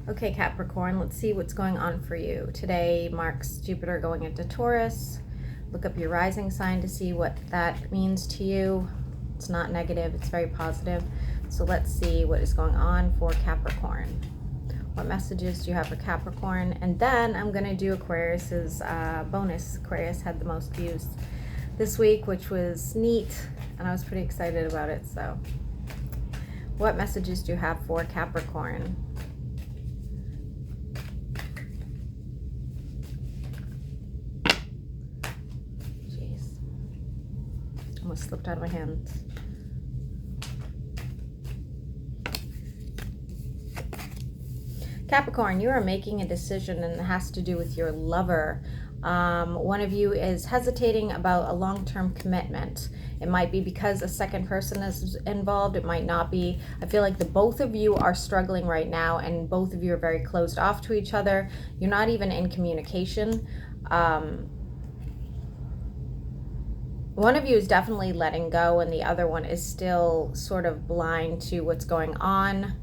Okay, Capricorn, let's see what's going on for you. Today marks Jupiter going into Taurus. Look up your rising sign to see what that means to you. It's not negative, it's very positive. So let's see what is going on for Capricorn. What messages do you have for Capricorn? And then I'm going to do Aquarius's bonus. Aquarius had the most views this week, which was neat, and I was pretty excited about it. So what messages do you have for Capricorn? Almost slipped out of my hands. Capricorn, you are making a decision and it has to do with your lover. One of you is hesitating about a long-term commitment. It might be because a second person is involved. It might not be. I feel like the both of you are struggling right now and both of you are very closed off to each other. You're not even in communication. One of you is definitely letting go and the other one is still sort of blind to what's going on.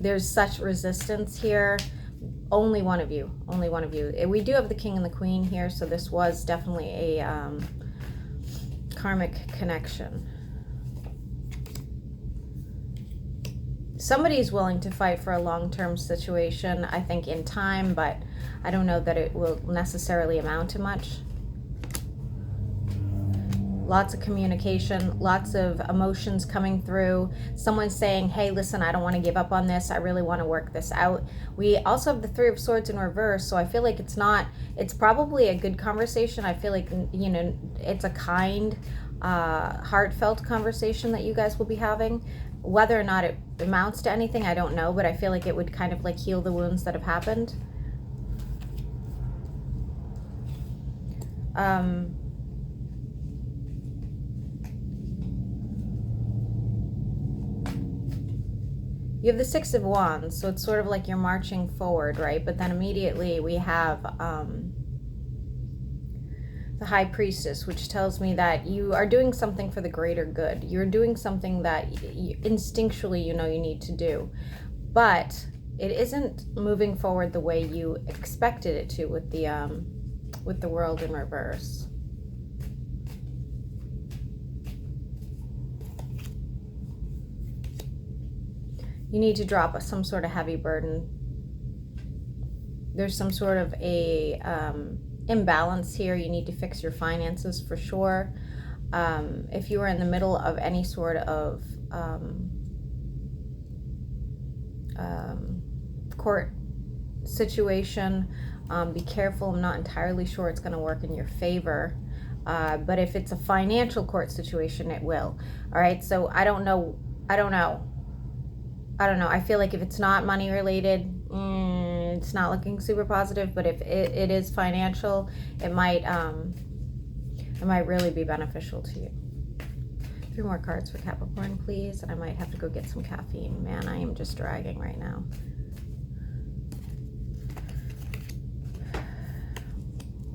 There's such resistance here. Only one of you. Only one of you. We do have the king and the queen here, so this was definitely a karmic connection. Somebody's willing to fight for a long-term situation, I think, in time, but I don't know that it will necessarily amount to much. Lots of communication, lots of emotions coming through. Someone's saying, hey, listen, I don't want to give up on this. I really want to work this out. We also have the Three of Swords in reverse, so I feel like it's probably a good conversation. I feel like, you know, it's a kind, heartfelt conversation that you guys will be having. Whether or not it amounts to anything, I don't know, but I feel like it would kind of like heal the wounds that have happened. You have the Six of Wands, so it's sort of like you're marching forward, right? But then immediately we have the High Priestess, which tells me that you are doing something for the greater good. You're doing something that instinctually you know you need to do. But it isn't moving forward the way you expected it to with the World in reverse. You need to drop some sort of heavy burden. There's some sort of a imbalance here. You need to fix your finances for sure. If you are in the middle of any sort of court situation, be careful. I'm not entirely sure it's going to work in your favor. But if it's a financial court situation, it will. All right. So I don't know. I feel like if it's not money related, it's not looking super positive, but if it is financial, it might really be beneficial to you. 3 more cards for Capricorn, please. And I might have to go get some caffeine. Man, I am just dragging right now.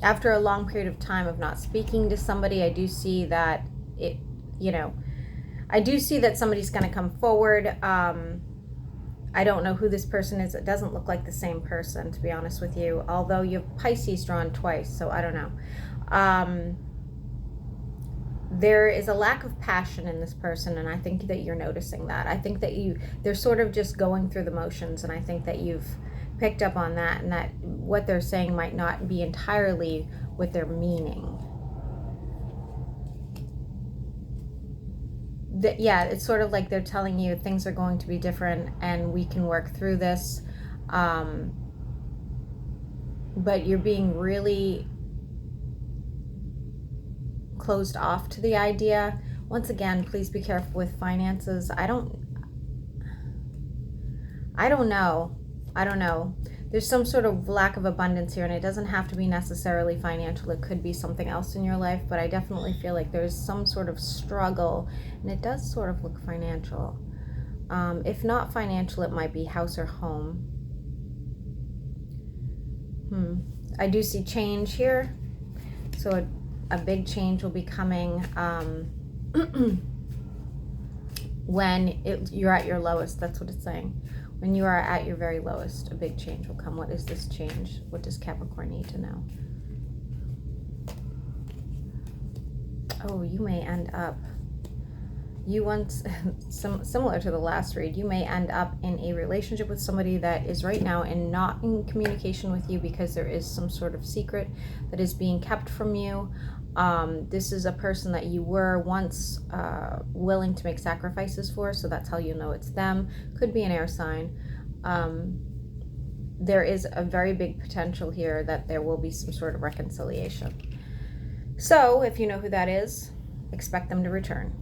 After a long period of time of not speaking to somebody, I do see that I do see that somebody's going to come forward. I don't know who this person is. It doesn't look like the same person, to be honest with you. Although you have Pisces drawn twice, so I don't know. There is a lack of passion in this person, and I think that you're noticing that. I think that they're sort of just going through the motions, and I think that you've picked up on that, and that what they're saying might not be entirely what they're meaning. Yeah, it's sort of like they're telling you things are going to be different and we can work through this. But you're being really closed off to the idea. Once again, please be careful with finances. I don't know. There's some sort of lack of abundance here, and it doesn't have to be necessarily financial. It could be something else in your life, but I definitely feel like there's some sort of struggle, and it does sort of look financial. If not financial, it might be house or home. I do see change here, so a big change will be coming. when you're at your lowest. That's what it's saying. When you are at your very lowest, a big change will come. What is this change? What does Capricorn need to know? Oh, you may end up, similar to the last read, you may end up in a relationship with somebody that is right now and not in communication with you because there is some sort of secret that is being kept from you. This is a person that you were once willing to make sacrifices for, so that's how you know it's them. Could be an air sign. There is a very big potential here that there will be some sort of reconciliation. So if you know who that is, expect them to return.